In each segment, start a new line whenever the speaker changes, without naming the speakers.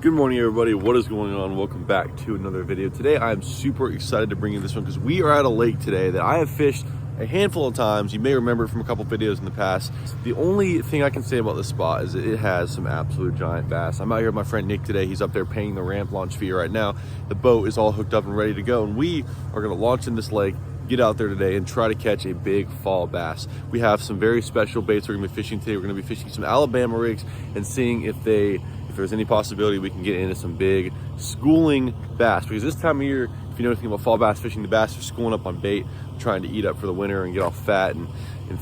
Good morning, everybody. What is going on? Welcome back to another video. Today I am super excited to bring you this one because we are at a lake today that I have fished a handful of times. You may remember it from a couple videos in the past. The only thing I can say about this spot is that it has some absolute giant bass. I'm out here with my friend Nick today. He's up there paying the ramp launch fee right now. The boat is all hooked up and ready to go, and we are going to launch in this lake, get out there today and try to catch a big fall bass. We have some very special baits we're going to be fishing today. We're going to be fishing some Alabama rigs and seeing if there's any possibility we can get into some big schooling bass, because this time of year, if you know anything about fall bass fishing, the bass are schooling up on bait, trying to eat up for the winter and get all fat and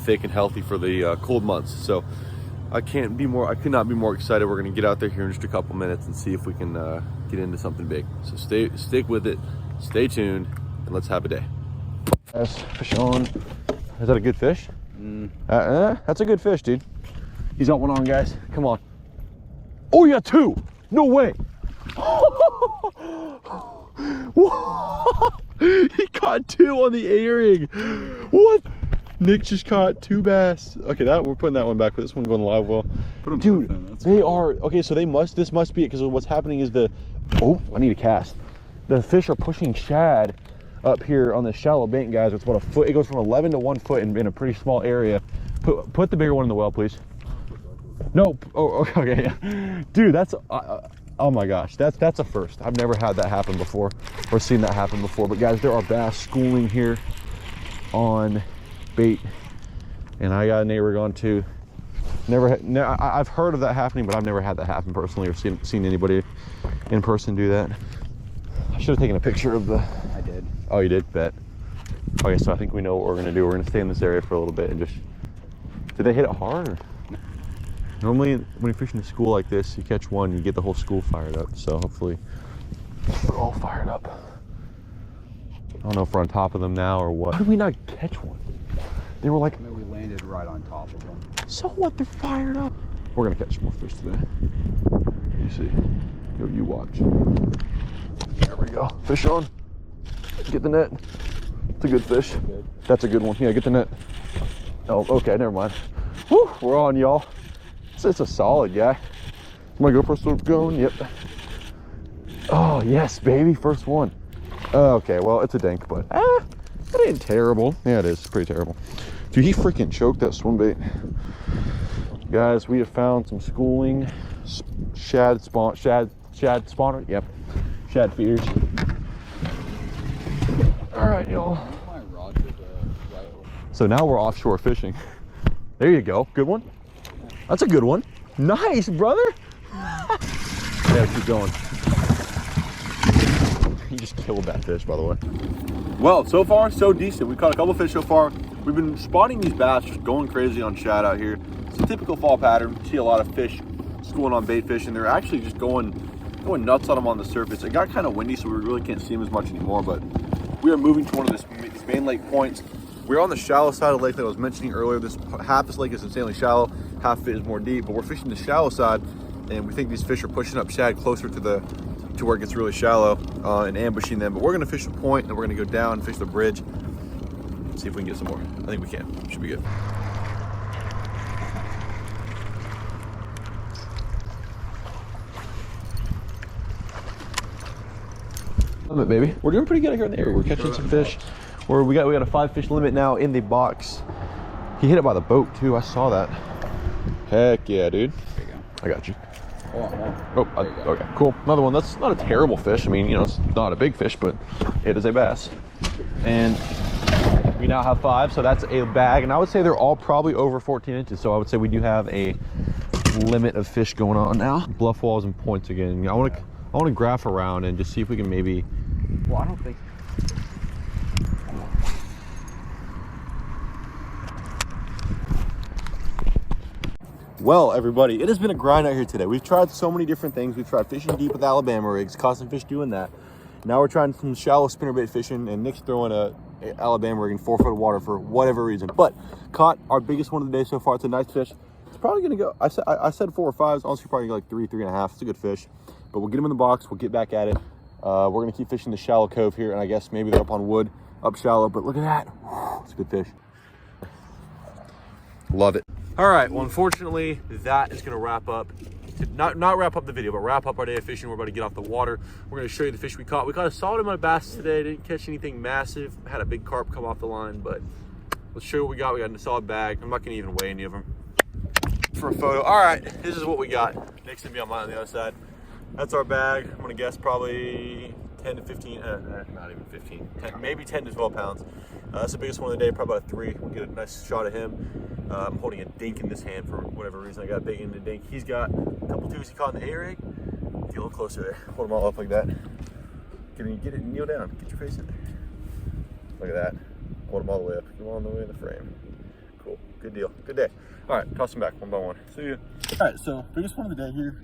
thick and healthy for the cold months. So I could not be more excited. We're going to get out there here in just a couple minutes and see if we can get into something big. So stick with it, stay tuned, and let's have a day. Yes, fish on. Is that a good fish? That's a good fish, dude. He's got one on, guys. Come on. Oh, yeah, two. No way. He caught two on the A-ring. What? Nick just caught two bass. Okay, we're putting that one back, but this one going live well. Dude, they are okay. So this must be it, because what's happening is I need a cast. The fish are pushing shad up here on the shallow bank, guys. It's about a foot. It goes from 11 to 1 foot in a pretty small area. Put the bigger one in the well, please. No. Oh, okay. Yeah. Dude, that's oh my gosh, that's a first. I've never had that happen before or seen that happen before. But guys, there are bass schooling here on bait, and I got an A-rig on too. I've heard of that happening, but I've never had that happen personally or seen anybody in person do that. I should have taken a picture of the.
I did.
Oh, you did? Bet. Okay, so I think we know what we're gonna do. We're gonna stay in this area for a little bit and just. Did they hit it hard? Or? Normally, when you're fishing a school like this, you catch one, you get the whole school fired up. So hopefully, we're all fired up. I don't know if we're on top of them now or what. How did we not catch one? They were like.
I mean, we landed right on top of them.
So what? They're fired up. We're gonna catch more fish today. You see? Yo, you watch. There we go. Fish on. Get the net. It's a good fish. That's a good one. Yeah, get the net. Oh, okay. Never mind. Whew, we're on, y'all. It's a solid guy. My GoPro still going? Yep. Oh, yes, baby. First one. Okay, well, it's a dank, but it ain't terrible. Yeah, it is. It's pretty terrible. Dude, he freaking choked that swim bait. Guys, we have found some schooling shad spawner. Yep. Shad feeders. All right, y'all. So now we're offshore fishing. There you go. Good one. That's a good one. Nice, brother. Yeah, keep going. He just killed that fish, by the way. Well, so far, so decent. We caught a couple fish so far. We've been spotting these bass just going crazy on shad out here. It's a typical fall pattern. You see a lot of fish schooling on bait fish, and they're actually just going nuts on them on the surface. It got kind of windy, so we really can't see them as much anymore, but we are moving to one of these main lake points. We're on the shallow side of the lake that I was mentioning earlier. Half this lake is insanely shallow, half of it is more deep, but we're fishing the shallow side, and we think these fish are pushing up shad closer to where it gets really shallow and ambushing them. But we're gonna fish a point, and we're gonna go down and fish the bridge, see if we can get some more. I think we can. Should be good. Limit, baby. We're doing pretty good here in the area. We're catching some fish. We got a 5 fish limit now in the box. He hit it by the boat too. I saw that. Heck yeah, dude. There you go. I got you. Okay, cool. Another one. That's not a terrible fish. I mean, you know, it's not a big fish, but it is a bass. And we now have 5, so that's a bag. And I would say they're all probably over 14 inches. So I would say we do have a limit of fish going on now. Bluff walls and points again. I want to graph around and just see if we can maybe.
Well, I don't think.
Well, everybody, it has been a grind out here today. We've tried so many different things. We've tried fishing deep with Alabama rigs, caught some fish doing that. Now we're trying some shallow spinnerbait fishing, and Nick's throwing a Alabama rig in 4 foot of water for whatever reason. But caught our biggest one of the day so far. It's a nice fish. It's probably gonna go. I said 4 or 5. It's honestly probably like 3, 3.5. It's a good fish. But we'll get him in the box. We'll get back at it. We're gonna keep fishing the shallow cove here, and I guess maybe they're up on wood, up shallow. But look at that. It's a good fish. Love it. All right, well, unfortunately, that is gonna wrap up to not wrap up the video, but wrap up our day of fishing. We're about to get off the water. We're going to show you the fish we caught. We caught a solid amount of bass today. Didn't catch anything massive. Had a big carp come off the line, but let's show you what we got. We got a solid bag. I'm not going to even weigh any of them for a photo. All right, this is what we got. Nick's going to be on mine on the other side. That's our bag. I'm going to guess probably 10 to 15, not even 15, 10, maybe 10 to 12 pounds. That's the biggest one of the day, probably about a 3. We'll get a nice shot of him. I'm holding a dink in this hand for whatever reason. I got big in the dink. He's got a couple twos he caught in the A-rig. Get a little closer there. Hold them all up like that. Get it, kneel down. Get your face in there. Look at that. Hold them all the way up. Come all the way in the frame. Cool. Good deal. Good day. All right, toss them back one by one. See you. All right, so biggest one of the day here.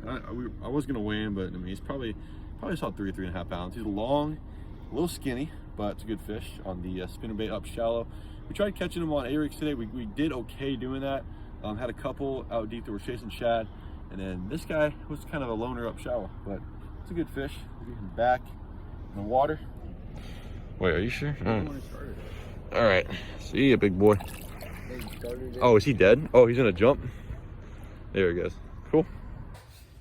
I was gonna weigh him, but I mean he's probably about 3.5 pounds. He's long, a little skinny, but it's a good fish on the spinnerbait up shallow. We tried catching him on A-rigs today. We did okay doing that. Had a couple out deep that were chasing shad, and then this guy was kind of a loner up shallow, but it's a good fish. We'll get him back in the water. Wait, are you sure? All right, see ya, big boy. Oh, is he dead? Oh, he's gonna jump. There he goes. Cool.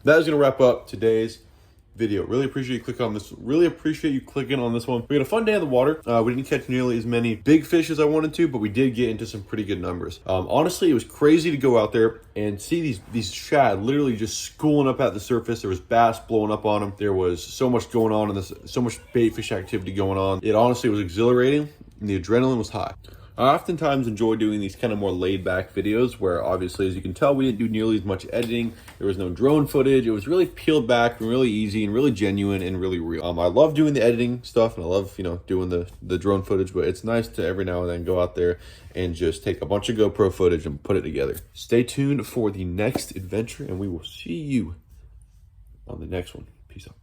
That is gonna wrap up today's video. Really appreciate you clicking on this. Really appreciate you clicking on this one. We had a fun day in the water. We didn't catch nearly as many big fish as I wanted to, but we did get into some pretty good numbers. Honestly, it was crazy to go out there and see these shad literally just schooling up at the surface. There was bass blowing up on them. There was so much going on, and so much bait fish activity going on. It honestly was exhilarating, and the adrenaline was high. I oftentimes enjoy doing these kind of more laid back videos where obviously, as you can tell, we didn't do nearly as much editing. There was no drone footage. It was really peeled back and really easy and really genuine and really real. I love doing the editing stuff, and I love, doing the drone footage, but it's nice to every now and then go out there and just take a bunch of GoPro footage and put it together. Stay tuned for the next adventure, and we will see you on the next one. Peace out.